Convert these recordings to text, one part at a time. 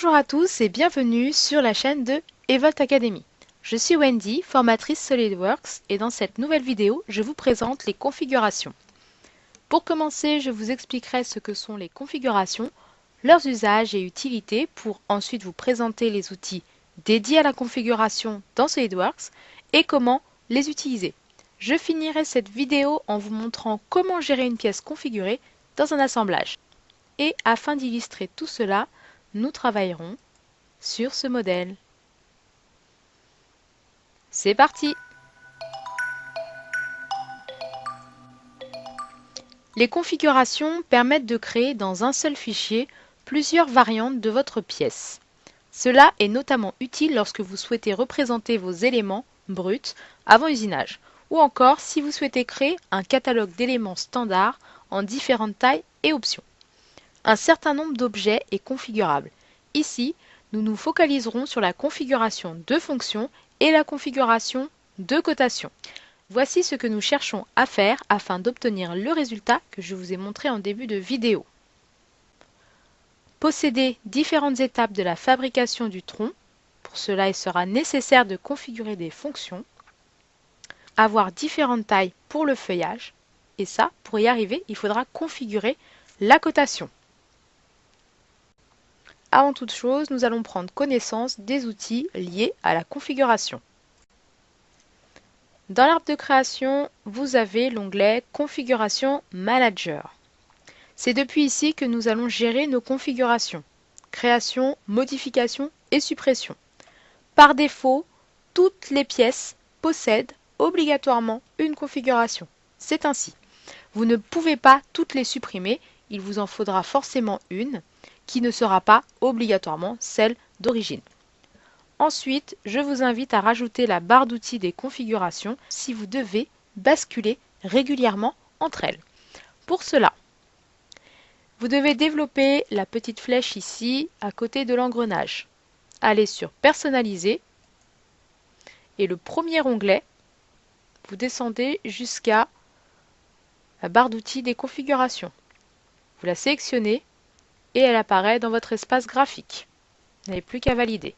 Bonjour à tous et bienvenue sur la chaîne de Evolt Academy. Je suis Wendy, formatrice SolidWorks et dans cette nouvelle vidéo, je vous présente les configurations. Pour commencer, je vous expliquerai ce que sont les configurations, leurs usages et utilités pour ensuite vous présenter les outils dédiés à la configuration dans SolidWorks et comment les utiliser. Je finirai cette vidéo en vous montrant comment gérer une pièce configurée dans un assemblage. Et afin d'illustrer tout cela, nous travaillerons sur ce modèle. C'est parti! Les configurations permettent de créer dans un seul fichier plusieurs variantes de votre pièce. Cela est notamment utile lorsque vous souhaitez représenter vos éléments bruts avant usinage, ou encore si vous souhaitez créer un catalogue d'éléments standards en différentes tailles et options. Un certain nombre d'objets est configurable. Ici, nous nous focaliserons sur la configuration de fonctions et la configuration de cotation. Voici ce que nous cherchons à faire afin d'obtenir le résultat que je vous ai montré en début de vidéo. Posséder différentes étapes de la fabrication du tronc. Pour cela, il sera nécessaire de configurer des fonctions. Avoir différentes tailles pour le feuillage. Et ça, pour y arriver, il faudra configurer la cotation. Avant toute chose, nous allons prendre connaissance des outils liés à la configuration. Dans l'arbre de création, vous avez l'onglet Configuration Manager. C'est depuis ici que nous allons gérer nos configurations, création, modification et suppression. Par défaut, toutes les pièces possèdent obligatoirement une configuration. C'est ainsi. Vous ne pouvez pas toutes les supprimer, il vous en faudra forcément une qui ne sera pas obligatoirement celle d'origine. Ensuite, je vous invite à rajouter la barre d'outils des configurations si vous devez basculer régulièrement entre elles. Pour cela, vous devez développer la petite flèche ici à côté de l'engrenage. Allez sur Personnaliser et le premier onglet, vous descendez jusqu'à la barre d'outils des configurations. Vous la sélectionnez et elle apparaît dans votre espace graphique. Vous n'avez plus qu'à valider.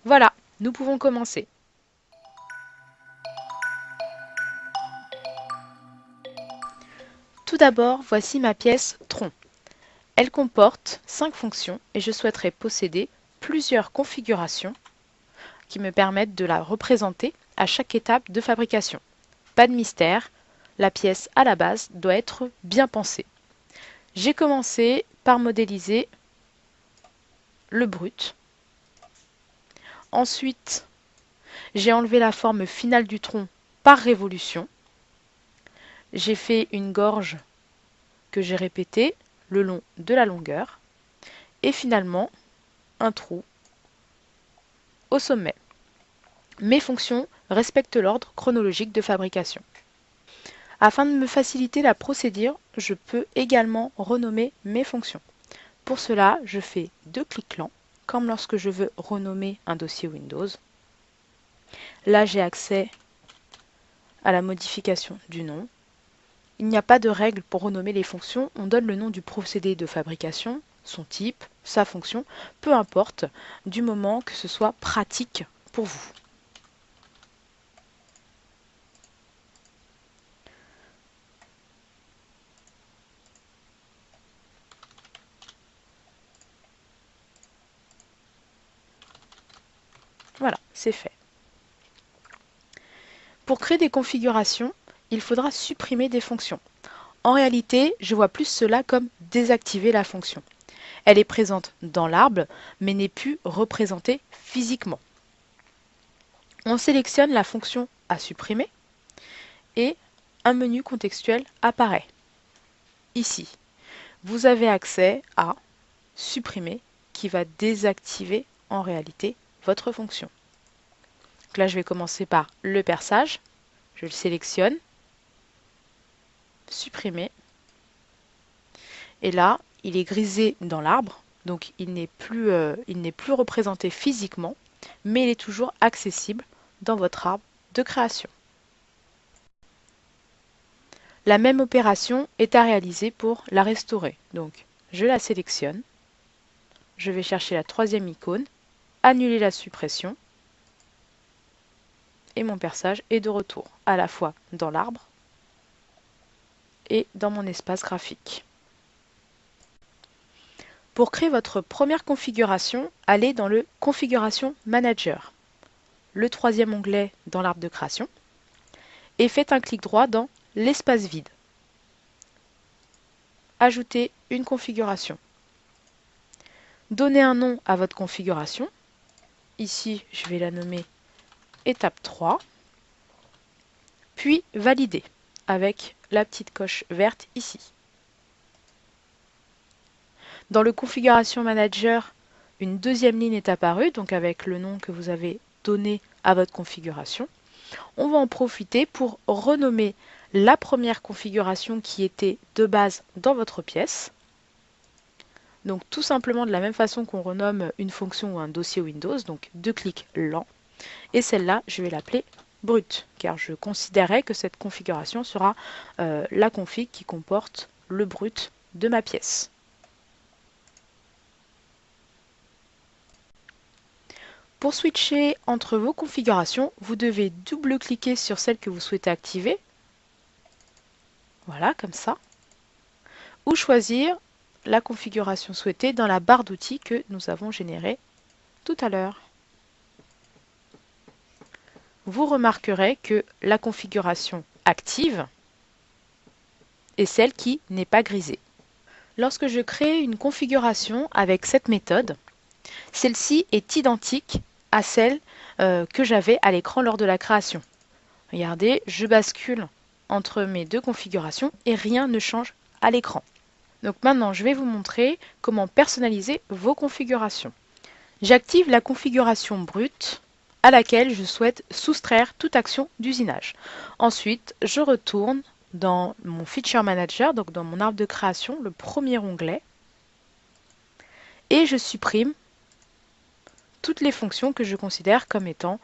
Voilà, nous pouvons commencer. Tout d'abord, voici ma pièce tronc. Elle comporte 5 fonctions et je souhaiterais posséder plusieurs configurations qui me permettent de la représenter à chaque étape de fabrication. Pas de mystère, la pièce à la base doit être bien pensée. J'ai commencé par modéliser le brut. Ensuite, j'ai enlevé la forme finale du tronc par révolution. J'ai fait une gorge que j'ai répétée le long de la longueur. Et finalement, un trou au sommet. Mes fonctions respectent l'ordre chronologique de fabrication. Afin de me faciliter la procédure, je peux également renommer mes fonctions. Pour cela, je fais 2 clics lents, comme lorsque je veux renommer un dossier Windows. Là, j'ai accès à la modification du nom. Il n'y a pas de règle pour renommer les fonctions, on donne le nom du procédé de fabrication, son type, sa fonction, peu importe, du moment que ce soit pratique pour vous. Voilà, c'est fait. Pour créer des configurations, il faudra supprimer des fonctions. En réalité, je vois plus cela comme désactiver la fonction. Elle est présente dans l'arbre, mais n'est plus représentée physiquement. On sélectionne la fonction à supprimer et un menu contextuel apparaît. Ici, vous avez accès à supprimer qui va désactiver en réalité votre fonction. Donc là, je vais commencer par le perçage. Je le sélectionne, supprimer. Et là, il est grisé dans l'arbre, donc il n'est plus représenté physiquement, mais il est toujours accessible dans votre arbre de création. La même opération est à réaliser pour la restaurer. Donc, je la sélectionne, je vais chercher la troisième icône, annuler la suppression, et mon perçage est de retour, à la fois dans l'arbre et dans mon espace graphique. Pour créer votre première configuration, allez dans le Configuration Manager, le troisième onglet dans l'arbre de création, et faites un clic droit dans l'espace vide. Ajoutez une configuration. Donnez un nom à votre configuration. Ici, je vais la nommer étape 3. Puis valider avec la petite coche verte ici. Dans le Configuration Manager, une deuxième ligne est apparue, donc avec le nom que vous avez donné à votre configuration. On va en profiter pour renommer la première configuration qui était de base dans votre pièce. Donc tout simplement de la même façon qu'on renomme une fonction ou un dossier Windows, donc deux clics lents. Et celle-là, je vais l'appeler brut, car je considérais que cette configuration sera la config qui comporte le brut de ma pièce. Pour switcher entre vos configurations, vous devez double-cliquer sur celle que vous souhaitez activer. Voilà, comme ça. Ou choisir la configuration souhaitée dans la barre d'outils que nous avons générée tout à l'heure. Vous remarquerez que la configuration active est celle qui n'est pas grisée. Lorsque je crée une configuration avec cette méthode, celle-ci est identique à celle que j'avais à l'écran lors de la création. Regardez, je bascule entre mes deux configurations et rien ne change à l'écran. Donc maintenant, je vais vous montrer comment personnaliser vos configurations. J'active la configuration brute à laquelle je souhaite soustraire toute action d'usinage. Ensuite, je retourne dans mon Feature Manager, donc dans mon arbre de création, le premier onglet, et je supprime toutes les fonctions que je considère comme étant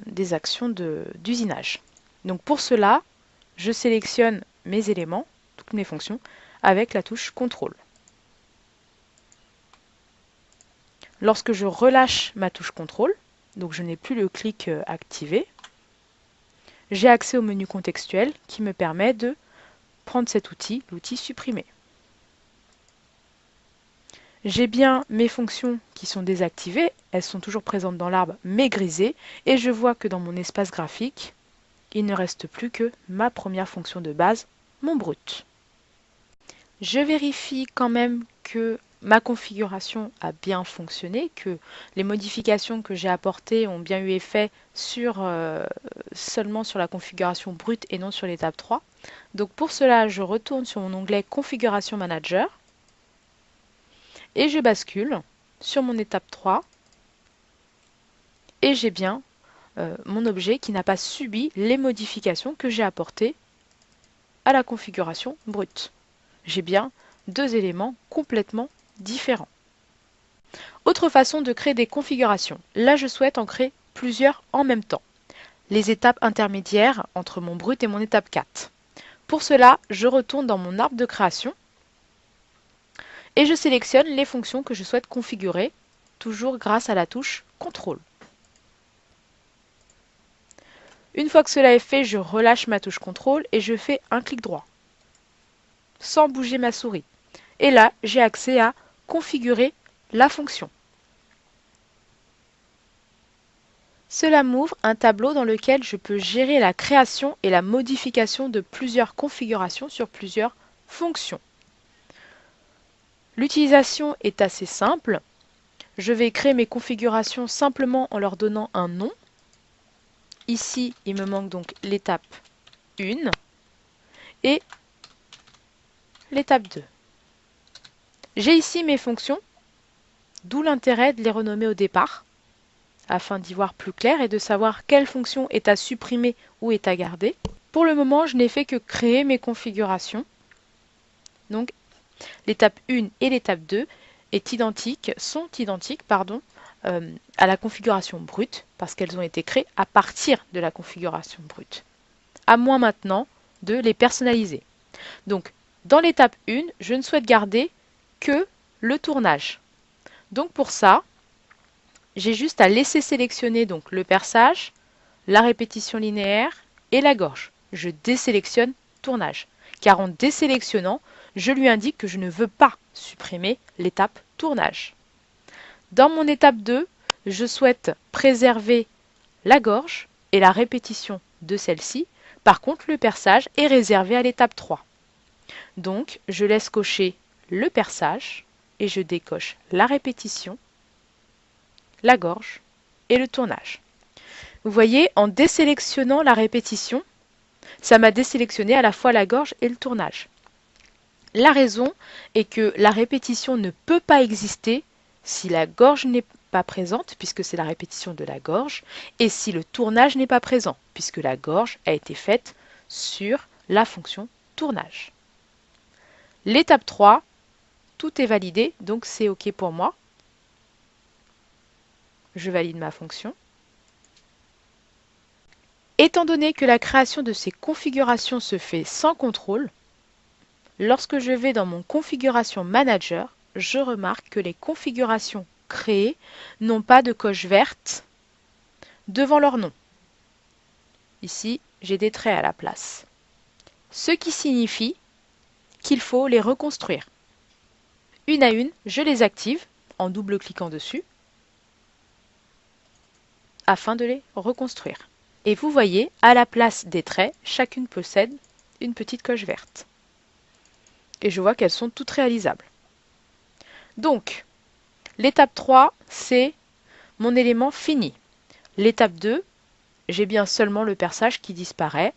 des actions d'usinage. Donc pour cela, je sélectionne mes éléments, toutes mes fonctions, avec la touche CTRL. Lorsque je relâche ma touche CTRL, donc je n'ai plus le clic activé, j'ai accès au menu contextuel qui me permet de prendre cet outil, l'outil supprimer. J'ai bien mes fonctions qui sont désactivées, elles sont toujours présentes dans l'arbre mais grisées, et je vois que dans mon espace graphique, il ne reste plus que ma première fonction de base, mon brut. Je vérifie quand même que ma configuration a bien fonctionné, que les modifications que j'ai apportées ont bien eu effet seulement sur la configuration brute et non sur l'étape 3. Donc pour cela, je retourne sur mon onglet Configuration Manager et je bascule sur mon étape 3 et j'ai bien mon objet qui n'a pas subi les modifications que j'ai apportées à la configuration brute. J'ai bien deux éléments complètement différents. Autre façon de créer des configurations. Là, je souhaite en créer plusieurs en même temps. Les étapes intermédiaires entre mon brut et mon étape 4. Pour cela, je retourne dans mon arbre de création et je sélectionne les fonctions que je souhaite configurer, toujours grâce à la touche CTRL. Une fois que cela est fait, je relâche ma touche CTRL et je fais un clic droit, sans bouger ma souris. Et là, j'ai accès à configurer la fonction. Cela m'ouvre un tableau dans lequel je peux gérer la création et la modification de plusieurs configurations sur plusieurs fonctions. L'utilisation est assez simple. Je vais créer mes configurations simplement en leur donnant un nom. Ici, il me manque donc l'étape 1 et l'étape 2. J'ai ici mes fonctions, d'où l'intérêt de les renommer au départ, afin d'y voir plus clair et de savoir quelle fonction est à supprimer ou est à garder. Pour le moment, je n'ai fait que créer mes configurations. Donc, l'étape 1 et l'étape 2 sont identiques à la configuration brute, parce qu'elles ont été créées à partir de la configuration brute. À moi maintenant de les personnaliser. Donc, dans l'étape 1, je ne souhaite garder que le tournage. Donc pour ça, j'ai juste à laisser sélectionner donc le perçage, la répétition linéaire et la gorge. Je désélectionne tournage, car en désélectionnant, je lui indique que je ne veux pas supprimer l'étape tournage. Dans mon étape 2, je souhaite préserver la gorge et la répétition de celle-ci. Par contre, le perçage est réservé à l'étape 3. Donc, je laisse cocher le perçage et je décoche la répétition, la gorge et le tournage. Vous voyez, en désélectionnant la répétition, ça m'a désélectionné à la fois la gorge et le tournage. La raison est que la répétition ne peut pas exister si la gorge n'est pas présente, puisque c'est la répétition de la gorge, et si le tournage n'est pas présent, puisque la gorge a été faite sur la fonction tournage. L'étape 3, tout est validé, donc c'est OK pour moi. Je valide ma fonction. Étant donné que la création de ces configurations se fait sans contrôle, lorsque je vais dans mon configuration manager, je remarque que les configurations créées n'ont pas de coche verte devant leur nom. Ici, j'ai des traits à la place. Ce qui signifie qu'il faut les reconstruire. Une à une, je les active en double-cliquant dessus afin de les reconstruire. Et vous voyez, à la place des traits, chacune possède une petite coche verte. Et je vois qu'elles sont toutes réalisables. Donc, l'étape 3, c'est mon élément fini. L'étape 2, j'ai bien seulement le perçage qui disparaît.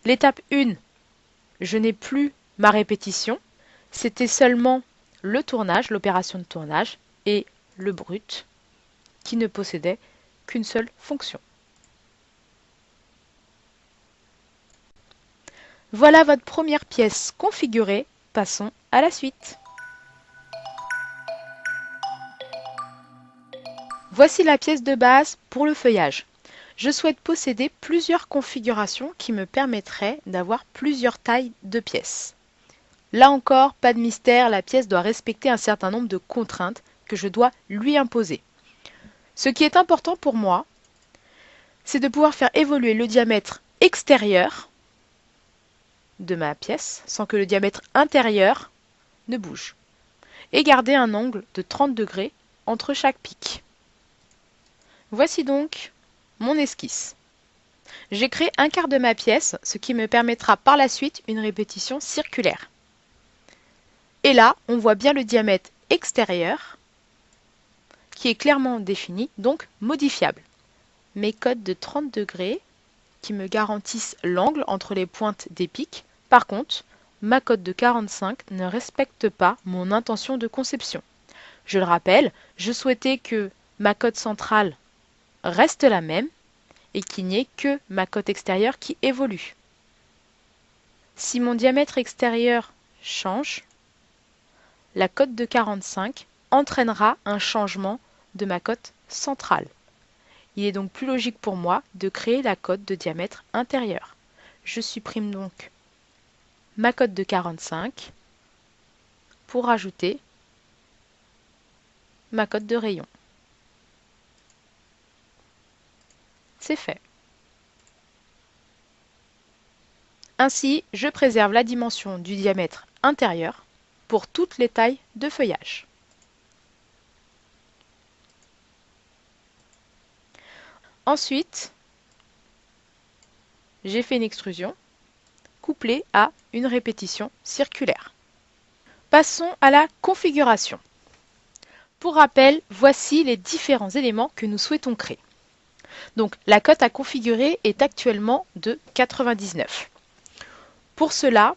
L'étape 1, je n'ai plus ma répétition. C'était seulement le tournage, l'opération de tournage, et le brut, qui ne possédait qu'une seule fonction. Voilà votre première pièce configurée. Passons à la suite. Voici la pièce de base pour le feuillage. Je souhaite posséder plusieurs configurations qui me permettraient d'avoir plusieurs tailles de pièces. Là encore, pas de mystère, la pièce doit respecter un certain nombre de contraintes que je dois lui imposer. Ce qui est important pour moi, c'est de pouvoir faire évoluer le diamètre extérieur de ma pièce sans que le diamètre intérieur ne bouge et garder un angle de 30 degrés entre chaque pic. Voici donc mon esquisse. J'ai créé un quart de ma pièce, ce qui me permettra par la suite une répétition circulaire. Et là, on voit bien le diamètre extérieur qui est clairement défini, donc modifiable. Mes codes de 30 degrés qui me garantissent l'angle entre les pointes des pics. Par contre, ma cote de 45 ne respecte pas mon intention de conception. Je le rappelle, je souhaitais que ma cote centrale reste la même et qu'il n'y ait que ma cote extérieure qui évolue. Si mon diamètre extérieur change, la cote de 45 entraînera un changement de ma cote centrale. Il est donc plus logique pour moi de créer la cote de diamètre intérieur. Je supprime donc ma cote de 45 pour ajouter ma cote de rayon. C'est fait. Ainsi, je préserve la dimension du diamètre intérieur pour toutes les tailles de feuillage. Ensuite, j'ai fait une extrusion couplée à une répétition circulaire. Passons à la configuration. Pour rappel, voici les différents éléments que nous souhaitons créer. Donc, la cote à configurer est actuellement de 99. Pour cela,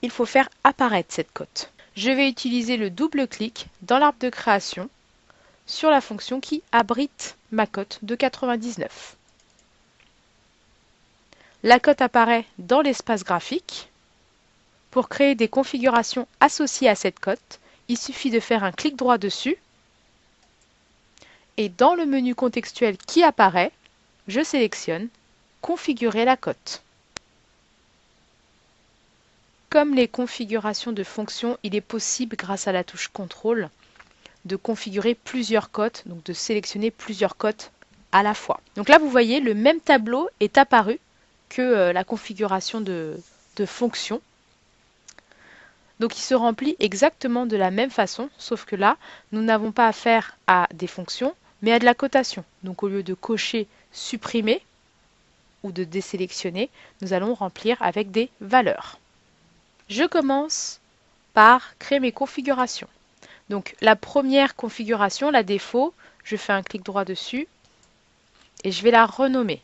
il faut faire apparaître cette cote. Je vais utiliser le double-clic dans l'arbre de création sur la fonction qui abrite ma cote de 99. La cote apparaît dans l'espace graphique. Pour créer des configurations associées à cette cote, il suffit de faire un clic droit dessus et dans le menu contextuel qui apparaît, je sélectionne Configurer la cote. Comme les configurations de fonctions, il est possible, grâce à la touche CTRL, de configurer plusieurs cotes, donc de sélectionner plusieurs cotes à la fois. Donc là, vous voyez, le même tableau est apparu que la configuration de fonction. Donc il se remplit exactement de la même façon, sauf que là, nous n'avons pas affaire à des fonctions, mais à de la cotation. Donc au lieu de cocher supprimer ou de désélectionner, nous allons remplir avec des valeurs. Je commence par créer mes configurations. Donc la première configuration, la défaut, je fais un clic droit dessus et je vais la renommer.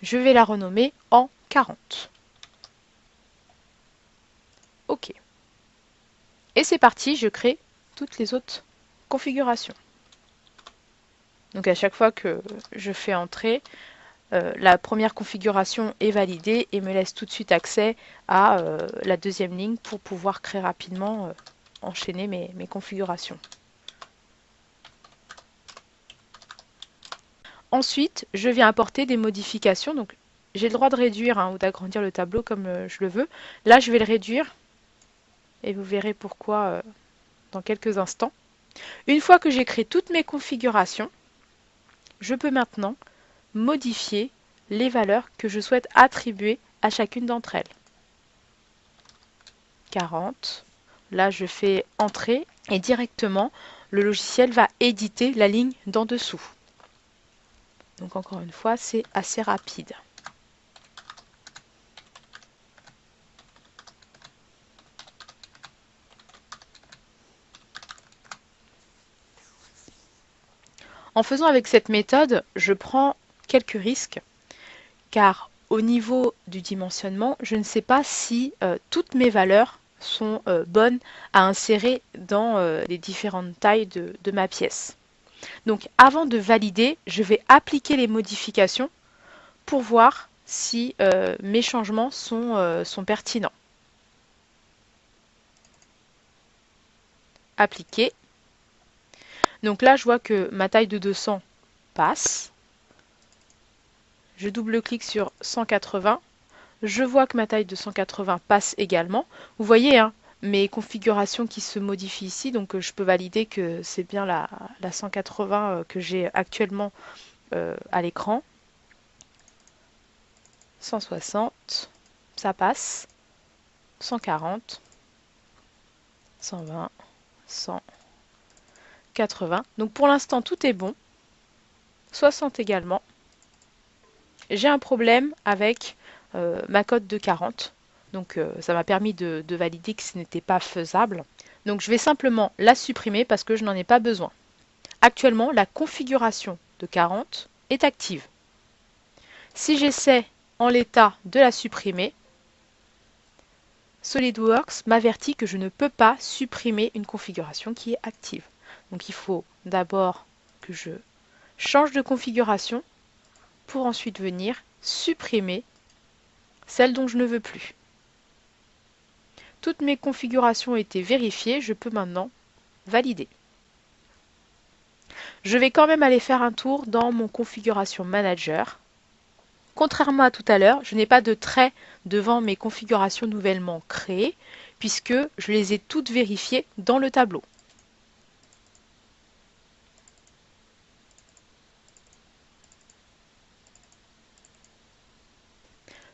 Je vais la renommer en 40. OK. Et c'est parti, je crée toutes les autres configurations. Donc à chaque fois que je fais entrer, la première configuration est validée et me laisse tout de suite accès à la deuxième ligne pour pouvoir très rapidement enchaîner mes configurations. Ensuite, je viens apporter des modifications. Donc j'ai le droit de réduire ou d'agrandir le tableau comme je le veux. Là, je vais le réduire et vous verrez pourquoi dans quelques instants. Une fois que j'ai créé toutes mes configurations, je peux maintenant modifier les valeurs que je souhaite attribuer à chacune d'entre elles. 40, là je fais entrer et directement le logiciel va éditer la ligne d'en dessous. Donc encore une fois, c'est assez rapide. En faisant avec cette méthode, je prends quelques risques, car au niveau du dimensionnement, je ne sais pas si toutes mes valeurs sont bonnes à insérer dans les différentes tailles de ma pièce. Donc avant de valider, je vais appliquer les modifications pour voir si mes changements sont pertinents. Appliquer. Donc là, je vois que ma taille de 200 passe. Je double-clique sur 180. Je vois que ma taille de 180 passe également. Vous voyez, mes configurations qui se modifient ici. Donc je peux valider que c'est bien la 180 que j'ai actuellement à l'écran. 160, ça passe. 140, 120, 100, 80. Donc pour l'instant, tout est bon. 60 également. J'ai un problème avec ma cote de 40. Donc ça m'a permis de valider que ce n'était pas faisable. Donc je vais simplement la supprimer parce que je n'en ai pas besoin. Actuellement, la configuration de 40 est active. Si j'essaie en l'état de la supprimer, SolidWorks m'avertit que je ne peux pas supprimer une configuration qui est active. Donc il faut d'abord que je change de configuration pour ensuite venir supprimer celle dont je ne veux plus. Toutes mes configurations ont été vérifiées, je peux maintenant valider. Je vais quand même aller faire un tour dans mon configuration manager. Contrairement à tout à l'heure, je n'ai pas de trait devant mes configurations nouvellement créées puisque je les ai toutes vérifiées dans le tableau.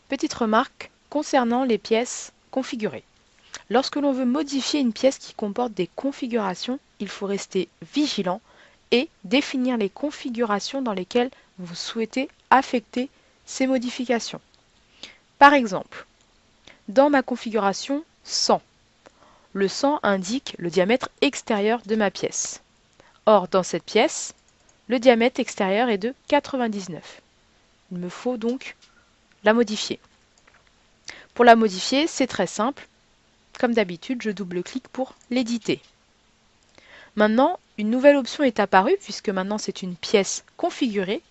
Petite remarque concernant les pièces configurées. Lorsque l'on veut modifier une pièce qui comporte des configurations, il faut rester vigilant et définir les configurations dans lesquelles vous souhaitez affecter ces modifications. Par exemple, dans ma configuration 100, le 100 indique le diamètre extérieur de ma pièce. Or, dans cette pièce, le diamètre extérieur est de 99. Il me faut donc la modifier. Pour la modifier, c'est très simple. Comme d'habitude, je double-clique pour l'éditer. Maintenant, une nouvelle option est apparue, puisque maintenant c'est une pièce configurée.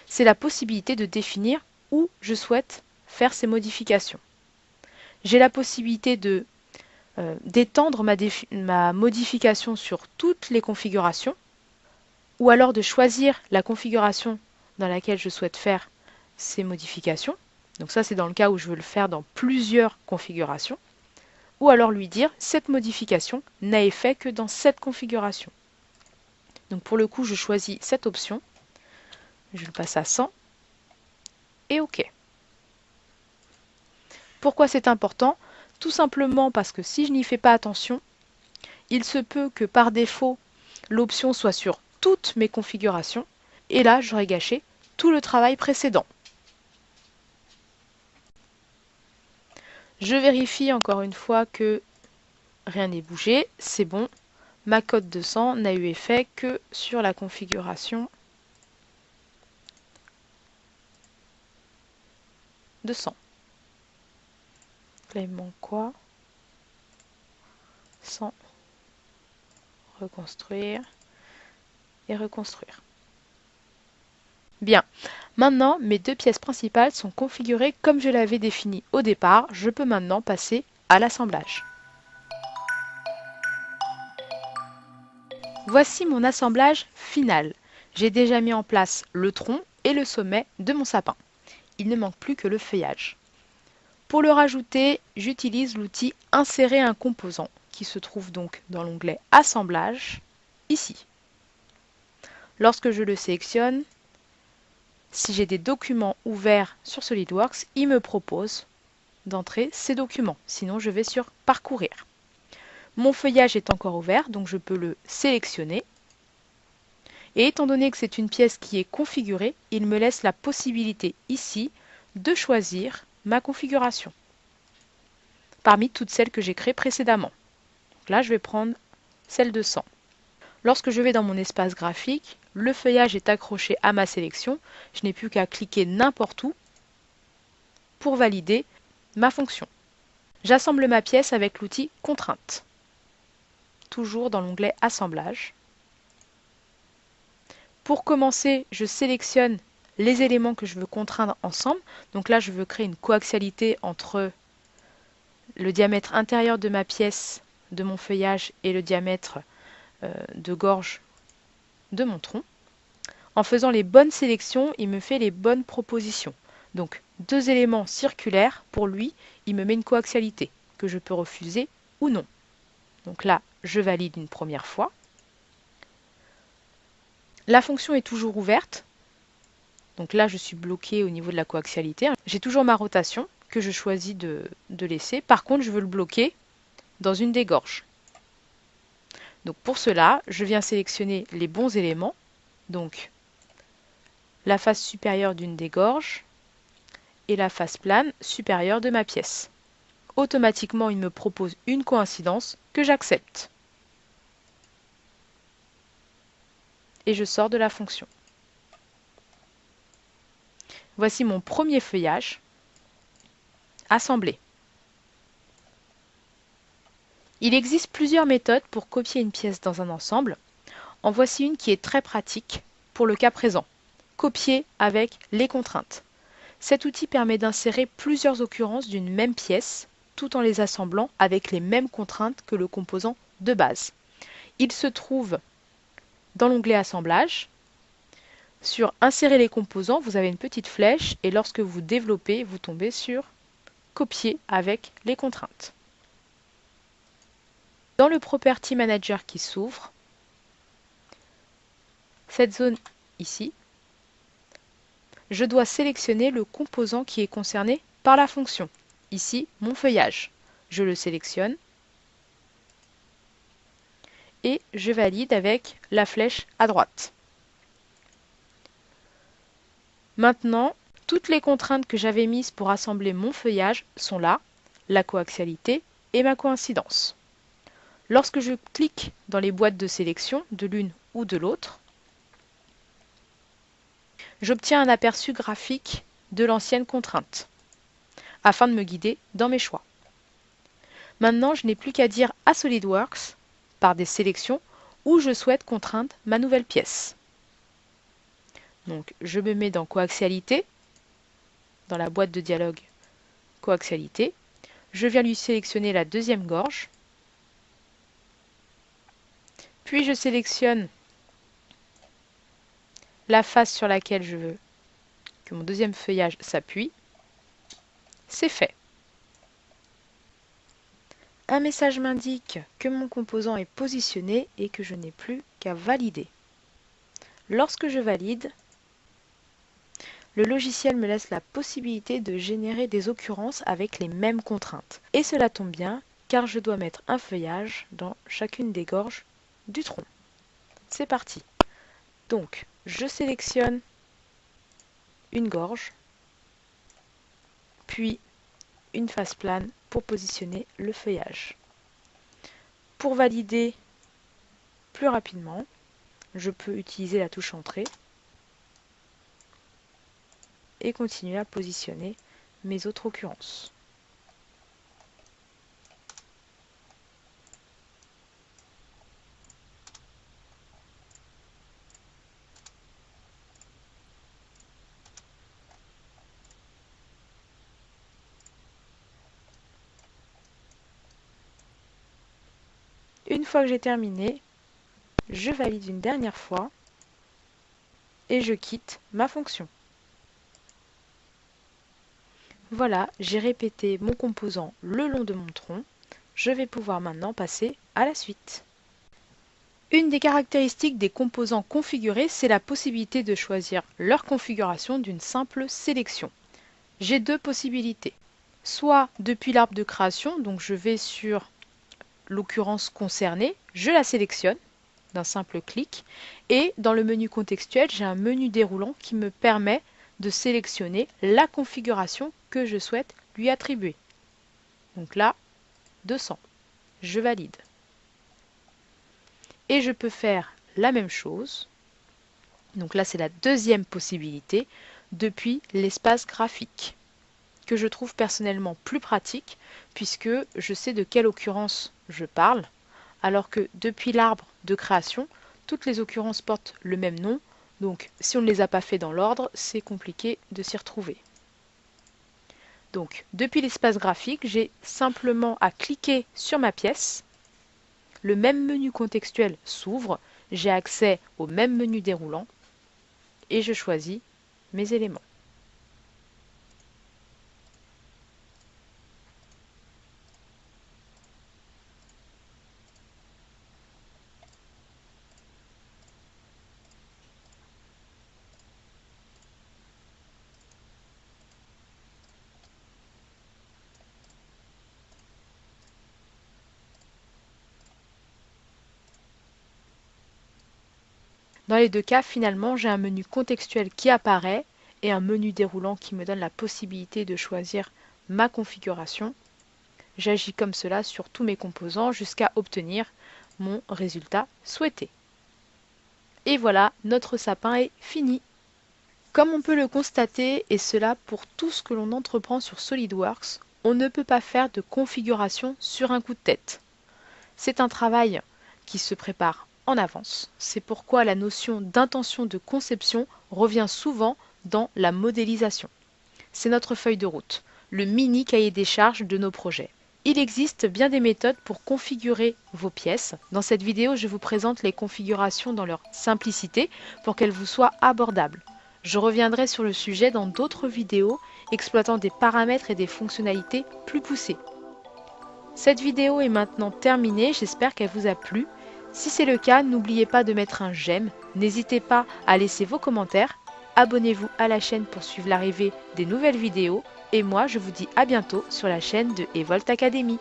C'est la possibilité de définir où je souhaite faire ces modifications. J'ai la possibilité d'étendre ma modification sur toutes les configurations, ou alors de choisir la configuration dans laquelle je souhaite faire ces modifications. Donc ça, c'est dans le cas où je veux le faire dans plusieurs configurations. Ou alors lui dire, cette modification n'a effet que dans cette configuration. Donc pour le coup, je choisis cette option. Je le passe à 100 et OK. Pourquoi c'est important? Tout simplement parce que si je n'y fais pas attention, il se peut que par défaut, l'option soit sur toutes mes configurations et là, j'aurais gâché tout le travail précédent. Je vérifie encore une fois que rien n'est bougé, c'est bon. Ma cote 200 n'a eu effet que sur la configuration de 100. Là, il me manque quoi? 100. Reconstruire et reconstruire. Bien, maintenant mes deux pièces principales sont configurées comme je l'avais défini au départ. Je peux maintenant passer à l'assemblage. Voici mon assemblage final. J'ai déjà mis en place le tronc et le sommet de mon sapin. Il ne manque plus que le feuillage. Pour le rajouter, j'utilise l'outil Insérer un composant qui se trouve donc dans l'onglet Assemblage, ici. Lorsque je le sélectionne, si j'ai des documents ouverts sur SolidWorks, il me propose d'entrer ces documents. Sinon, je vais sur Parcourir. Mon feuillage est encore ouvert, donc je peux le sélectionner. Et étant donné que c'est une pièce qui est configurée, il me laisse la possibilité ici de choisir ma configuration parmi toutes celles que j'ai créées précédemment. Donc là, je vais prendre celle de 100. Lorsque je vais dans mon espace graphique, le feuillage est accroché à ma sélection. Je n'ai plus qu'à cliquer n'importe où pour valider ma fonction. J'assemble ma pièce avec l'outil Contrainte, toujours dans l'onglet Assemblage. Pour commencer, je sélectionne les éléments que je veux contraindre ensemble. Donc là, je veux créer une coaxialité entre le diamètre intérieur de ma pièce, de mon feuillage, et le diamètre de gorge de mon tronc. En faisant les bonnes sélections, il me fait les bonnes propositions. Donc, deux éléments circulaires, pour lui, il me met une coaxialité que je peux refuser ou non. Donc là, je valide une première fois. La fonction est toujours ouverte. Donc là, je suis bloqué au niveau de la coaxialité. J'ai toujours ma rotation que je choisis de laisser. Par contre, je veux le bloquer dans une des gorges. Donc pour cela, je viens sélectionner les bons éléments. Donc la face supérieure d'une des gorges et la face plane supérieure de ma pièce. Automatiquement, il me propose une coïncidence que j'accepte. Et je sors de la fonction. Voici mon premier feuillage assemblé. Il existe plusieurs méthodes pour copier une pièce dans un ensemble. En voici une qui est très pratique pour le cas présent. Copier avec les contraintes. Cet outil permet d'insérer plusieurs occurrences d'une même pièce tout en les assemblant avec les mêmes contraintes que le composant de base. Il se trouve dans l'onglet Assemblage. Sur Insérer les composants, vous avez une petite flèche et lorsque vous développez, vous tombez sur Copier avec les contraintes. Dans le Property Manager qui s'ouvre, cette zone ici, je dois sélectionner le composant qui est concerné par la fonction. Ici, mon feuillage. Je le sélectionne et je valide avec la flèche à droite. Maintenant, toutes les contraintes que j'avais mises pour assembler mon feuillage sont là, la coaxialité et ma coïncidence. Lorsque je clique dans les boîtes de sélection de l'une ou de l'autre, j'obtiens un aperçu graphique de l'ancienne contrainte, afin de me guider dans mes choix. Maintenant, je n'ai plus qu'à dire à SolidWorks, par des sélections, où je souhaite contraindre ma nouvelle pièce. Donc, je me mets dans Coaxialité, dans la boîte de dialogue Coaxialité. Je viens lui sélectionner la deuxième gorge. Puis je sélectionne la face sur laquelle je veux que mon deuxième feuillage s'appuie. C'est fait. Un message m'indique que mon composant est positionné et que je n'ai plus qu'à valider. Lorsque je valide, le logiciel me laisse la possibilité de générer des occurrences avec les mêmes contraintes. Et cela tombe bien, car je dois mettre un feuillage dans chacune des gorges du tronc. C'est parti. Donc, je sélectionne une gorge, puis une face plane pour positionner le feuillage. Pour valider plus rapidement, je peux utiliser la touche Entrée et continuer à positionner mes autres occurrences. Une fois que j'ai terminé, je valide une dernière fois et je quitte ma fonction. Voilà, j'ai répété mon composant le long de mon tronc. Je vais pouvoir maintenant passer à la suite. Une des caractéristiques des composants configurés, c'est la possibilité de choisir leur configuration d'une simple sélection. J'ai deux possibilités. Soit depuis l'arbre de création, donc je vais sur l'occurrence concernée, je la sélectionne d'un simple clic, et dans le menu contextuel, j'ai un menu déroulant qui me permet de sélectionner la configuration que je souhaite lui attribuer. Donc là, 200. Je valide. Et je peux faire la même chose. Donc là, c'est la deuxième possibilité depuis l'espace graphique, que je trouve personnellement plus pratique puisque je sais de quelle occurrence je parle, alors que depuis l'arbre de création, toutes les occurrences portent le même nom, donc si on ne les a pas fait dans l'ordre, c'est compliqué de s'y retrouver. Donc depuis l'espace graphique, j'ai simplement à cliquer sur ma pièce, le même menu contextuel s'ouvre, j'ai accès au même menu déroulant et je choisis mes éléments. Dans les deux cas, finalement, j'ai un menu contextuel qui apparaît et un menu déroulant qui me donne la possibilité de choisir ma configuration. J'agis comme cela sur tous mes composants jusqu'à obtenir mon résultat souhaité. Et voilà, notre sapin est fini. Comme on peut le constater, et cela pour tout ce que l'on entreprend sur SolidWorks, on ne peut pas faire de configuration sur un coup de tête. C'est un travail qui se prépare en avance. C'est pourquoi la notion d'intention de conception revient souvent dans la modélisation. C'est notre feuille de route, le mini cahier des charges de nos projets. Il existe bien des méthodes pour configurer vos pièces. Dans cette vidéo, je vous présente les configurations dans leur simplicité pour qu'elles vous soient abordables. Je reviendrai sur le sujet dans d'autres vidéos exploitant des paramètres et des fonctionnalités plus poussées. Cette vidéo est maintenant terminée, j'espère qu'elle vous a plu. Si c'est le cas, n'oubliez pas de mettre un j'aime, n'hésitez pas à laisser vos commentaires, abonnez-vous à la chaîne pour suivre l'arrivée des nouvelles vidéos, et moi je vous dis à bientôt sur la chaîne de Evolt Academy.